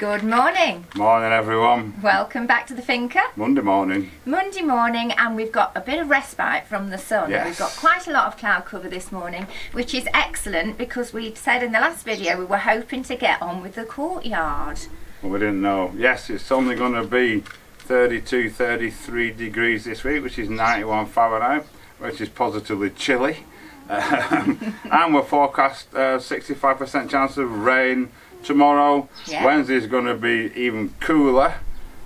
Good morning. Morning everyone. Welcome back to the Finca. Monday morning. Monday morning, and we've got a bit of respite from the sun. Yes. We've got quite a lot of cloud cover this morning, which is excellent because we said in the last video we were hoping to get on with the courtyard. Well, we didn't know. Yes, it's only going to be 32, 33 degrees this week, which is 91 Fahrenheit, which is positively chilly. And we're forecast 65% chance of rain tomorrow. Yeah. Wednesday's going to be even cooler.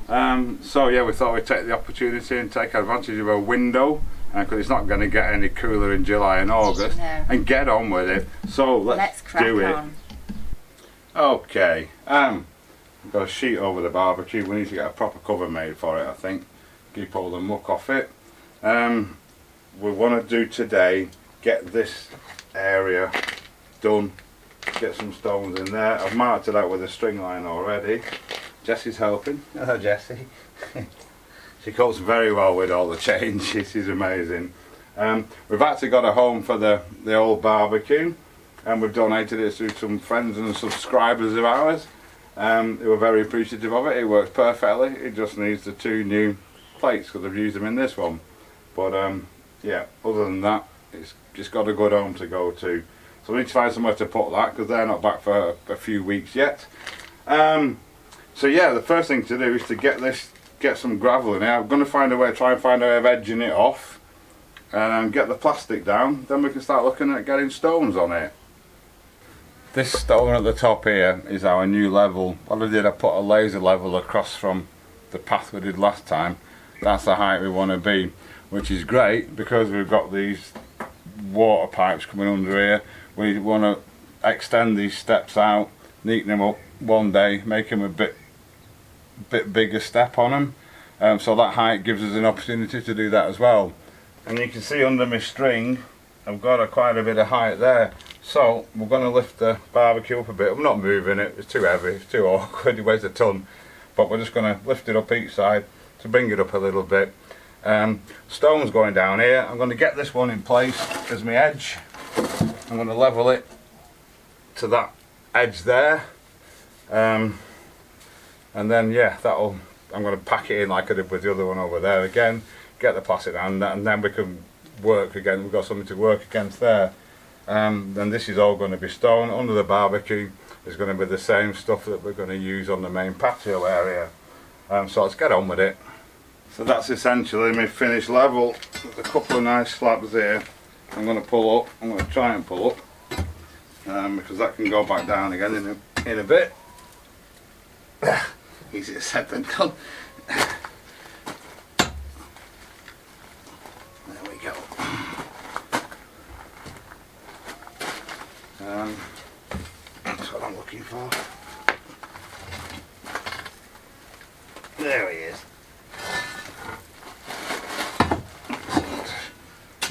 So yeah, we thought we'd take the opportunity and take advantage of a window, because it's not going to get any cooler in July and August. No. And get on with it. So let's crack do it. on. Okay. I've got a sheet over the barbecue. We need to get a proper cover made for it, I think. Keep all the muck off it. We want to do today, get this area done, get some stones in there. I've marked it out with a string line already. Jessie's helping. Hello Jessie. She copes very well with all the changes. She's amazing. We've actually got a home for the old barbecue, and we've donated it to some friends and subscribers of ours. They were very appreciative of it. It works perfectly. It just needs the two new plates because I've used them in this one. But yeah, other than that, it's just got a good home to go to. So we need to find somewhere to put that because they're not back for a few weeks yet. So yeah, the first thing to do is to get some gravel in here. I'm going to try and find a way of edging it off and get the plastic down. Then we can start looking at getting stones on it. This stone at the top here is our new level. What I did, I put a laser level across from the path we did last time. That's the height we want to be, which is great because we've got these water pipes coming under here. We want to extend these steps out, neaten them up one day, make them a bit bigger step on them. So that height gives us an opportunity to do that as well. And you can see under my string, I've got quite a bit of height there. So we're going to lift the barbecue up a bit. I'm not moving it, it's too heavy, it's too awkward, it weighs a ton. But we're just going to lift it up each side to bring it up a little bit. Stones going down here. I'm going to get this one in place as my edge. I'm going to level it to that edge there. And then yeah, I'm going to pack it in like I did with the other one over there again. Get the plastic down, and then we can work again. We've got something to work against there. Then this is all going to be stone. Under the barbecue is going to be the same stuff that we're going to use on the main patio area. So let's get on with it. So that's essentially my finished level. There's a couple of nice slabs here. I'm going to pull up. I'm going to try and pull up because that can go back down again in a bit. Easier said than done. There we go. That's what I'm looking for. There he is.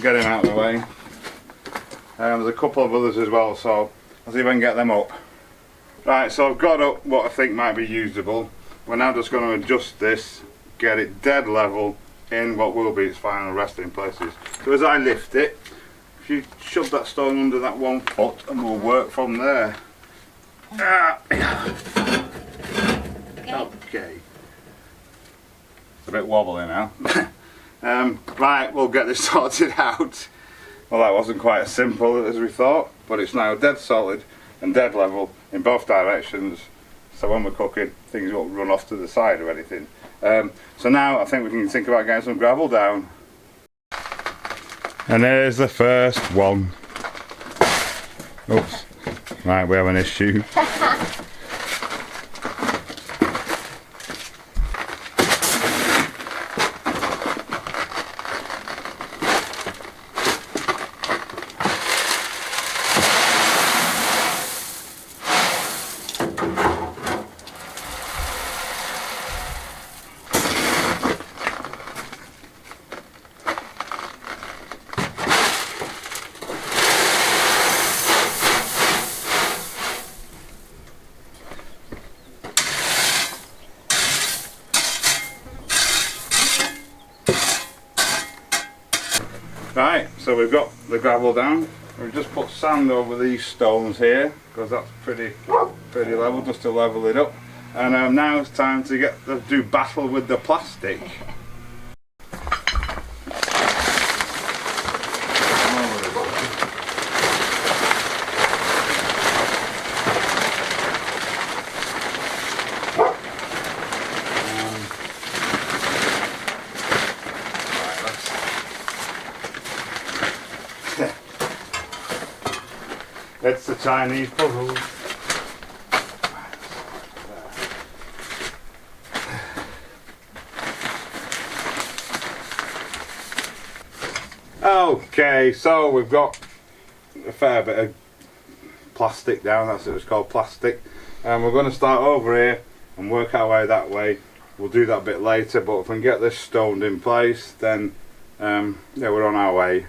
Get him out of the way. There's a couple of others as well, so I'll see if I can get them up. Right, so I've got up what I think might be usable. We're now just going to adjust this, get it dead level in what will be its final resting places. So as I lift it, if you shove that stone under that 1 foot and we'll work from there. Okay. It's a bit wobbly now. Right, we'll get this sorted out. Well, that wasn't quite as simple as we thought, but it's now dead solid and dead level in both directions, so when we're cooking things won't run off to the side or anything. So now I think we can think about getting some gravel down. And there's the first one. Oops, right, we have an issue. Right, so we've got the gravel down. We've just put sand over these stones here because that's pretty level, just to level it up. and now it's time to do battle with the plastic. It's the Chinese puzzle. Okay, so we've got a fair bit of plastic down, that's what it's called, plastic. And we're going to start over here and work our way that way. We'll do that a bit later, but if we can get this stoned in place, then yeah, we're on our way.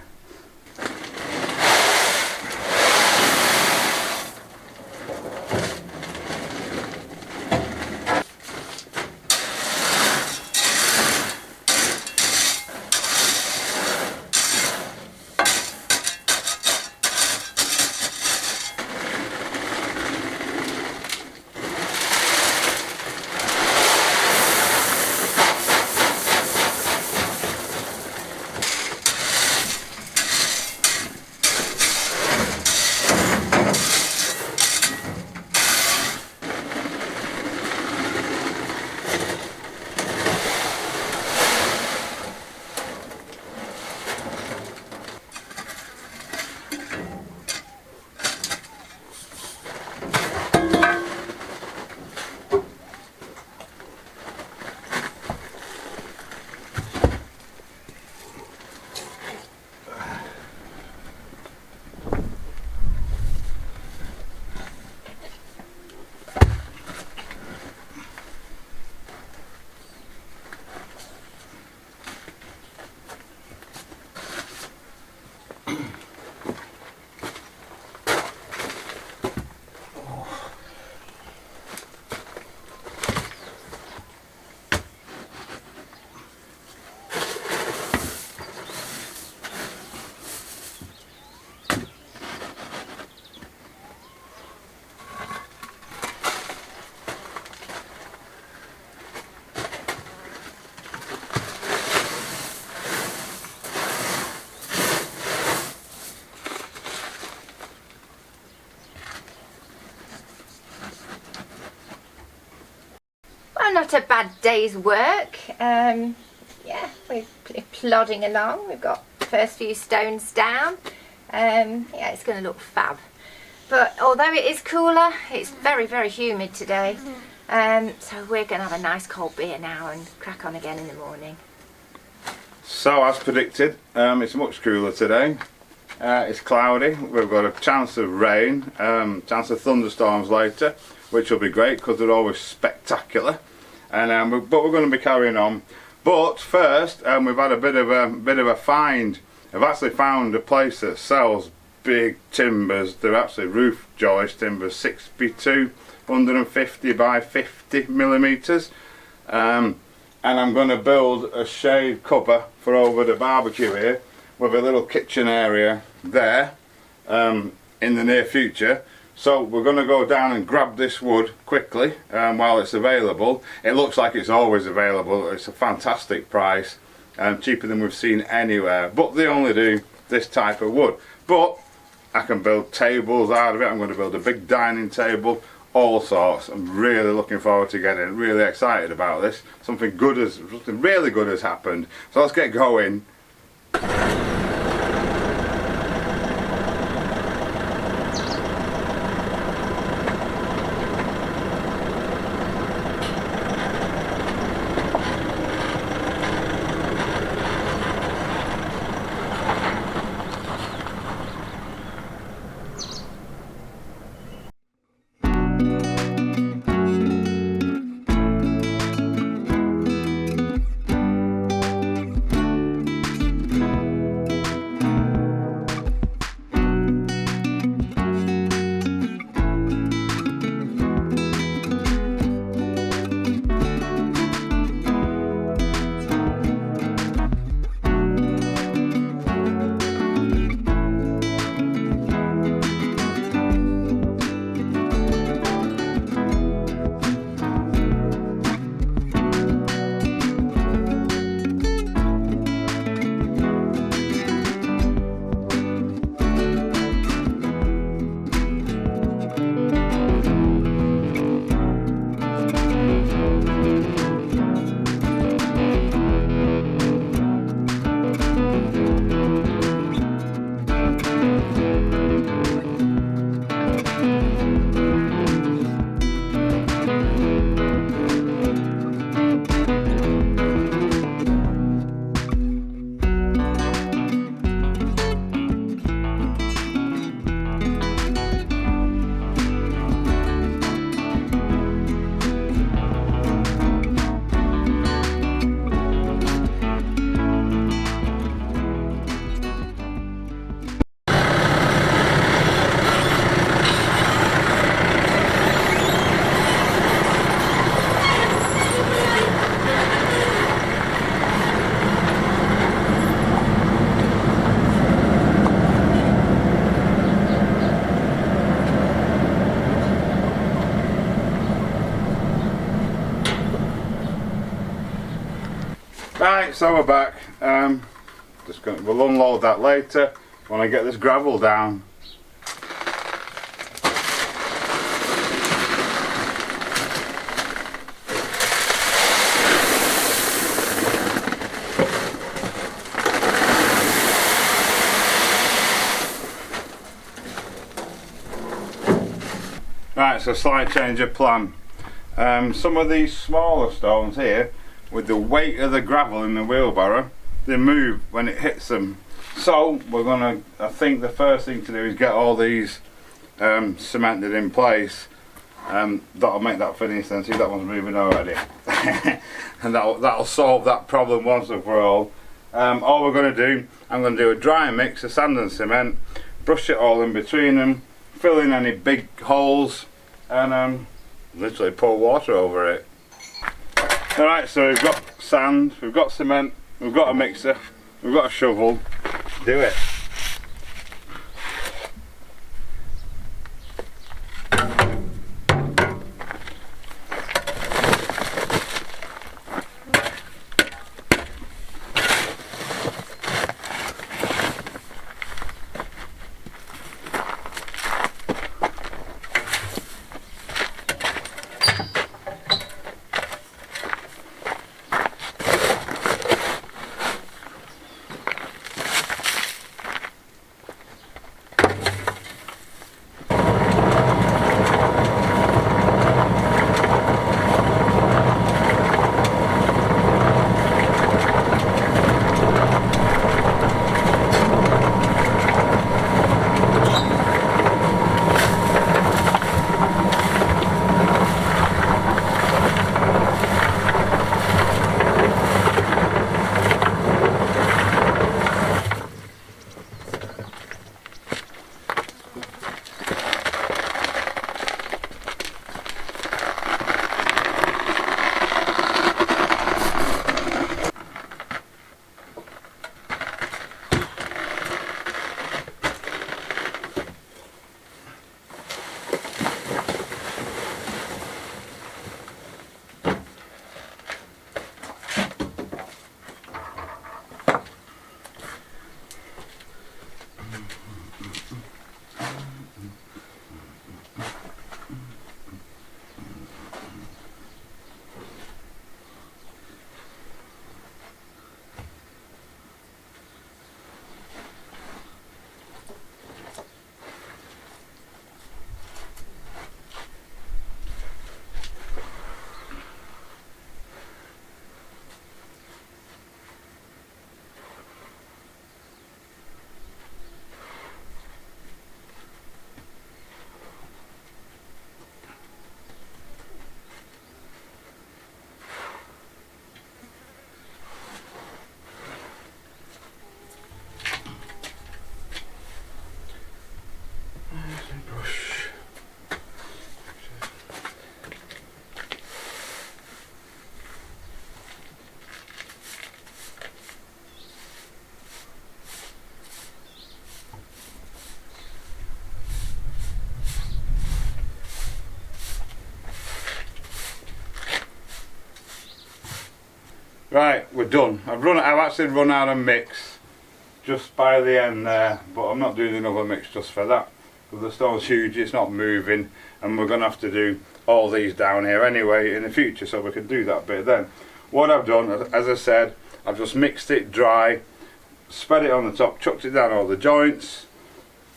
Not a bad day's work. Yeah, we're plodding along. We've got the first few stones down. Yeah, it's going to look fab. But although it is cooler, it's very, very humid today. So we're going to have a nice cold beer now and crack on again in the morning. So as predicted, it's much cooler today. It's cloudy. We've got a chance of rain, chance of thunderstorms later, which will be great because they're always spectacular. And but we're going to be carrying on. But first, we've had a bit of a find. I've actually found a place that sells big timbers. They're actually roof joist timbers, 6x2, 150 by 50 millimeters. And I'm going to build a shade cover for over the barbecue here, with a little kitchen area there in the near future. So we're going to go down and grab this wood quickly while it's available. It looks like it's always available. It's a fantastic price, cheaper than we've seen anywhere. But they only do this type of wood. But I can build tables out of it. I'm going to build a big dining table, all sorts. I'm really looking forward to getting it. Really excited about this. Something really good has happened. So let's get going. Right, so we're back. We'll unload that later when I get this gravel down. Right, so slight change of plan. Some of these smaller stones here, with the weight of the gravel in the wheelbarrow, they move when it hits them. So we're gonna, I think the first thing to do is get all these cemented in place. That'll make that finish then. See, that one's moving already. And that'll solve that problem once and for all. All we're gonna do, I'm gonna do a dry mix of sand and cement, brush it all in between them, fill in any big holes, and literally pour water over it. Alright, so we've got sand, we've got cement, we've got a mixer, we've got a shovel. Do it. Right, we're done. I've actually run out of mix just by the end there, but I'm not doing another mix just for that. Because the stone's huge, it's not moving, and we're going to have to do all these down here anyway in the future, so we can do that bit then. What I've done, as I said, I've just mixed it dry, spread it on the top, chucked it down all the joints,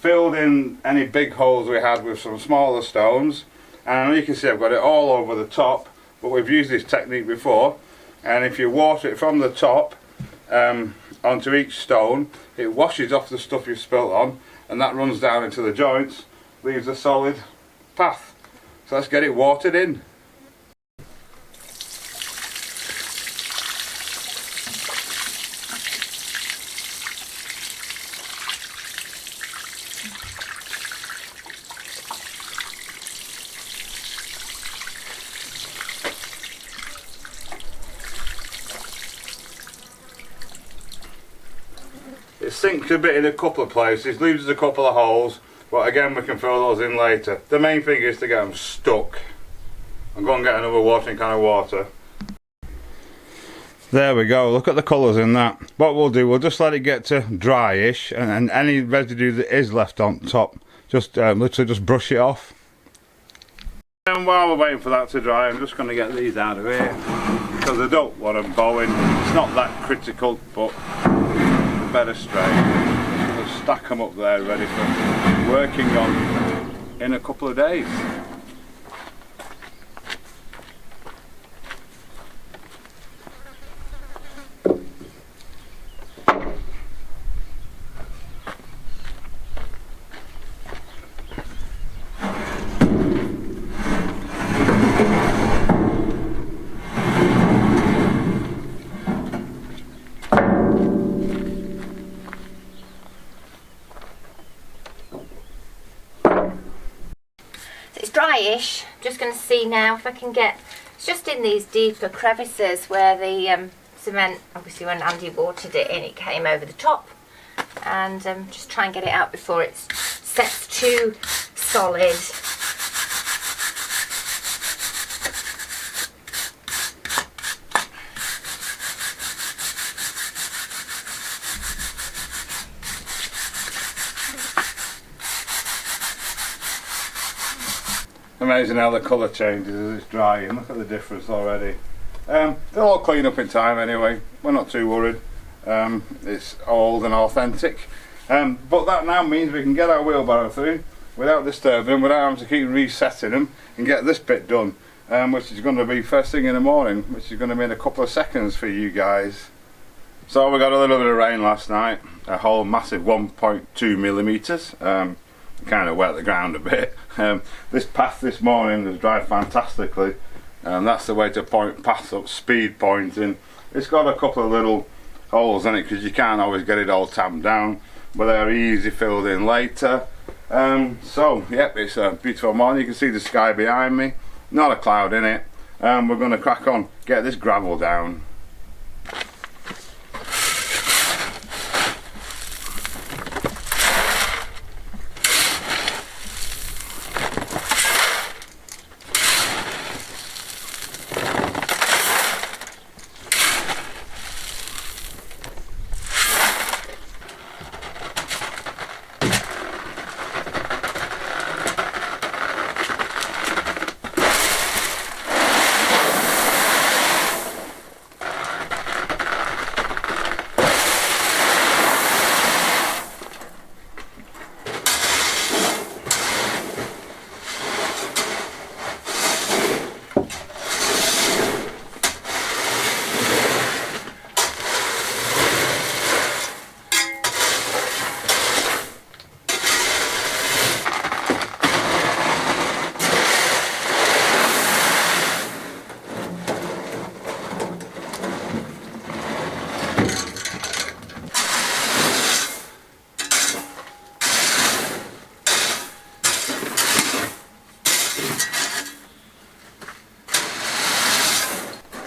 filled in any big holes we had with some smaller stones, and you can see I've got it all over the top, but we've used this technique before. And if you water it from the top onto each stone, it washes off the stuff you've spilt on, and that runs down into the joints, leaves a solid path. So let's get it watered in. It sinks a bit in a couple of places, leaves us a couple of holes, but again we can fill those in later. The main thing is to get them stuck. I'm going to get another watering can of water. There we go, look at the colours in that. What we'll do, we'll just let it get to dryish, and any residue that is left on top, just literally just brush it off. And while we're waiting for that to dry, I'm just going to get these out of here, because I don't want them bowing. It's not that critical, but better straight. We'll stack them up there ready for working on in a couple of days. Dryish. Just going to see now if I can get, it's just in these deeper crevices where the cement, obviously when Andy watered it in, it came over the top, and just try and get it out before it sets too solid. Amazing how the colour changes as it's drying. Look at the difference already. They'll all clean up in time anyway. We're not too worried. It's old and authentic. But that now means we can get our wheelbarrow through without disturbing them, without having to keep resetting them, and get this bit done, which is going to be first thing in the morning, which is going to be in a couple of seconds for you guys. So we got a little bit of rain last night, a whole massive 1.2 millimetres. Kind of wet the ground a bit. This path this morning has dried fantastically, and that's the way to point paths up, speed pointing. It's got a couple of little holes in it because you can't always get it all tamped down, but they're easy filled in later. So yep, it's a beautiful morning. You can see the sky behind me, not a cloud in it. We're going to crack on, get this gravel down.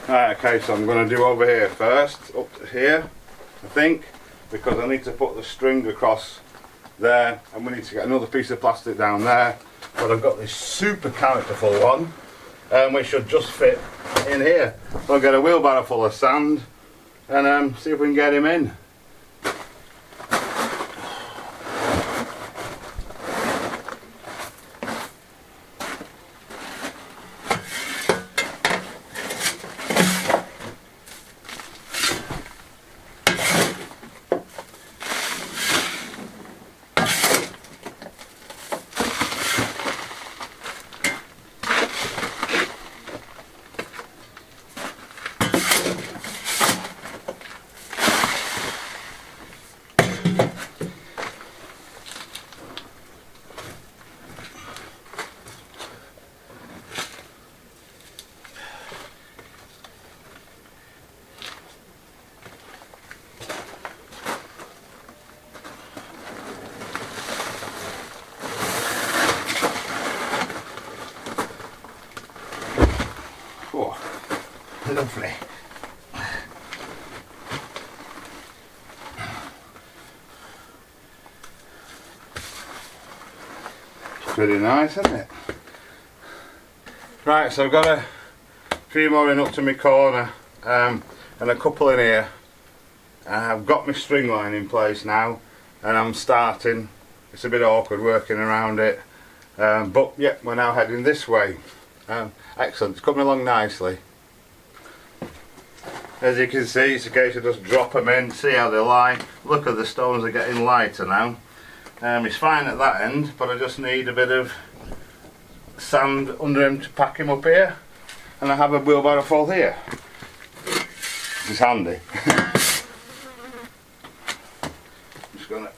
Right, okay, so I'm going to do over here first, up to here, I think, because I need to put the string across there, and we need to get another piece of plastic down there, but I've got this super characterful one, which should just fit in here. I'll get a wheelbarrow full of sand, and see if we can get him in. Lovely. Pretty nice, isn't it? Right, so I've got a few more in up to my corner. and a couple in here. I've got my string line in place now, and I'm starting. It's a bit awkward working around it, but yeah, we're now heading this way. Excellent, it's coming along nicely. As you can see, it's a case of just drop them in, see how they lie. Look at the stones are getting lighter now. It's fine at that end, but I just need a bit of sand under him to pack him up here, and I have a wheelbarrow full here. It's handy. Just gonna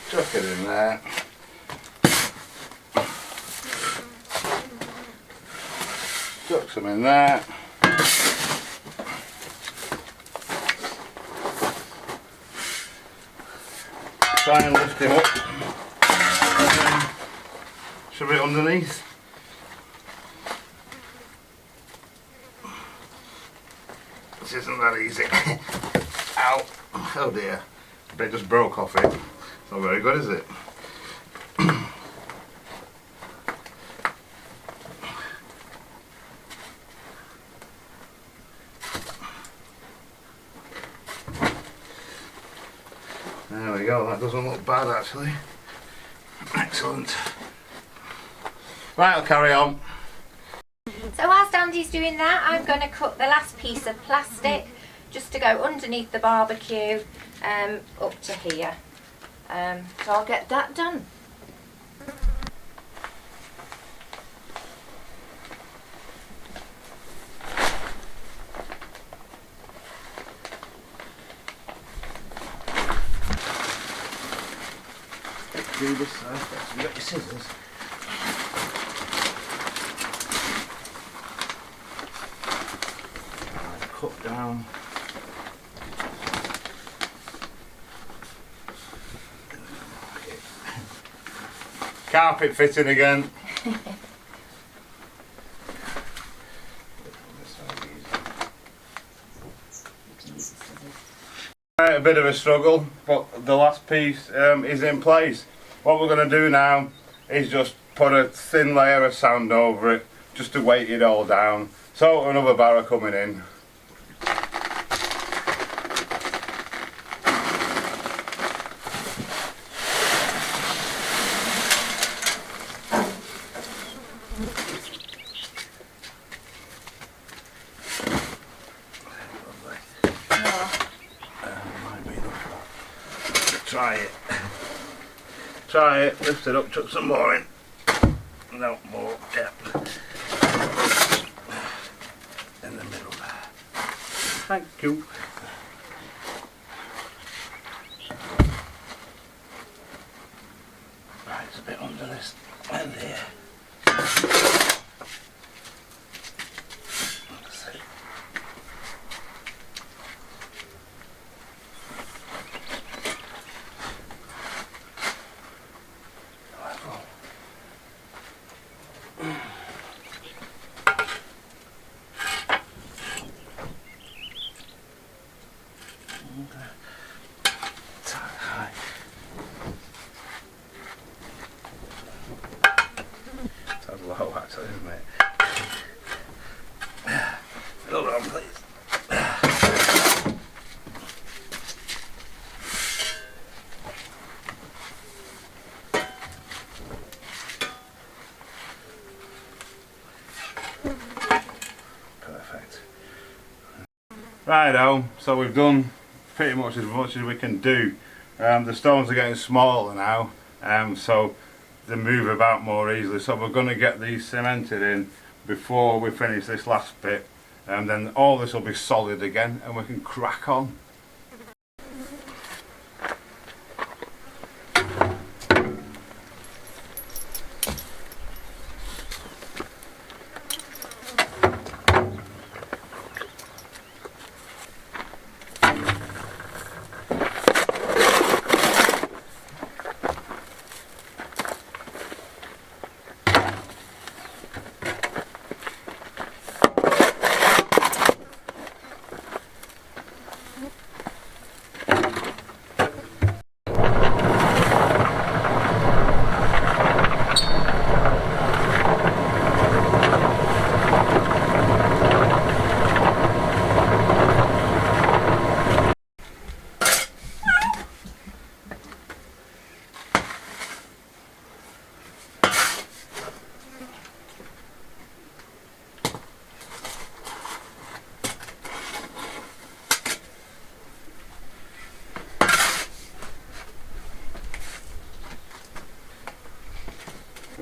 chuck it in there. Chuck some in there. Try and lift him up and then shove it underneath. This isn't that easy. Ow! Oh dear. A bit just broke off it. It's not very good, is it? There we go, that doesn't look bad actually. Excellent. Right, I'll carry on. So whilst Andy's doing that, I'm going to cut the last piece of plastic just to go underneath the barbecue up to here. So I'll get that done. Do this side first. You got your scissors? Cut down. Carpet fitting again. A bit of a struggle, but the last piece is in place. What we're going to do now is just put a thin layer of sand over it just to weight it all down. So another barrow coming in. Try it, lift it up, chuck some more in. No, more, yeah. In the middle there. Thank you. Right, it's a bit under this end here. Sounds low actually, isn't it? Hold on please. Perfect. Righto, so we've done pretty much as we can do. The stones are getting smaller now, so they move about more easily, so we're going to get these cemented in before we finish this last bit, and then all this will be solid again and we can crack on.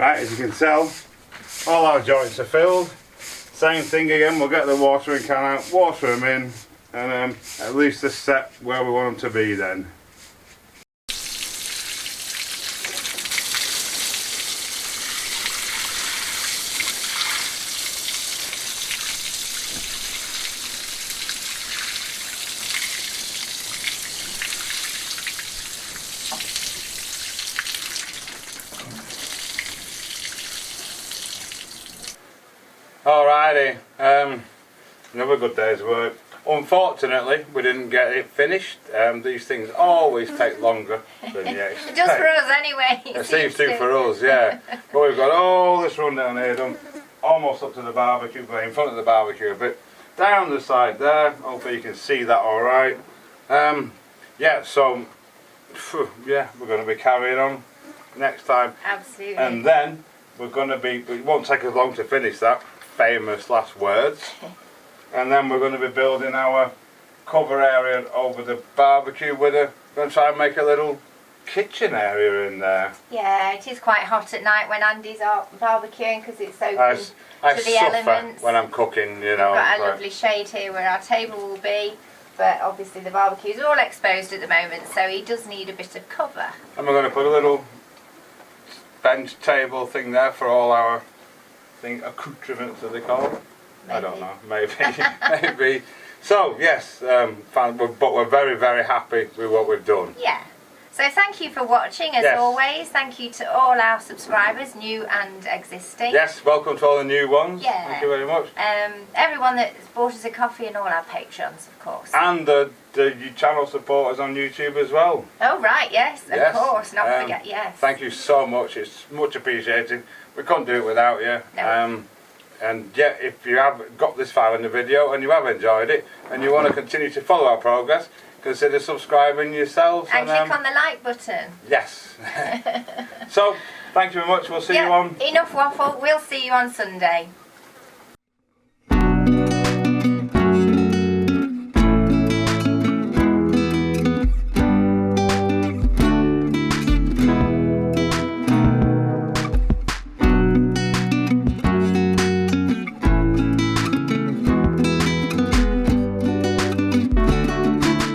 Right, as you can tell, all our joints are filled. Same thing again, we'll get the watering can out, water them in, and at least they're set where we want them to be then. Alrighty, another good day's work. Unfortunately, we didn't get it finished. These things always take longer than you expect. Just for us anyway. It seems to for us, yeah. But we've got all this run down here done, almost up to the barbecue, but in front of the barbecue a bit. Down the side there, hopefully you can see that alright. Yeah, so, yeah, we're going to be carrying on next time. Absolutely. And then we're going to be, it won't take us long to finish that. Famous last words. And then we're going to be building our cover area over the barbecue with a, going to try and make a little kitchen area in there. Yeah, it is quite hot at night when Andy's out barbecuing because it's open I to the suffer elements. when I'm cooking, you know. We've got a lovely shade here where our table will be, but obviously the barbecue's all exposed at the moment, so he does need a bit of cover. And we're going to put a little bench table thing there for all our accoutrements, as they call it. Maybe. I don't know, maybe, maybe. So yes, but we're very, very happy with what we've done. Yeah. So thank you for watching as always. Thank you to all our subscribers, new and existing. Yes, welcome to all the new ones. Yeah. Thank you very much. Everyone that's bought us a coffee and all our patrons, of course. And the channel supporters on YouTube as well. Oh right, yes, of course, not forget, yes. Thank you so much, it's much appreciated. We couldn't do it without you. No. And yeah, if you have got this far in the video and you have enjoyed it and you want to continue to follow our progress, consider subscribing yourselves. And click on the like button. Yes. So, thank you very much. We'll see you on... Enough waffle. We'll see you on Sunday.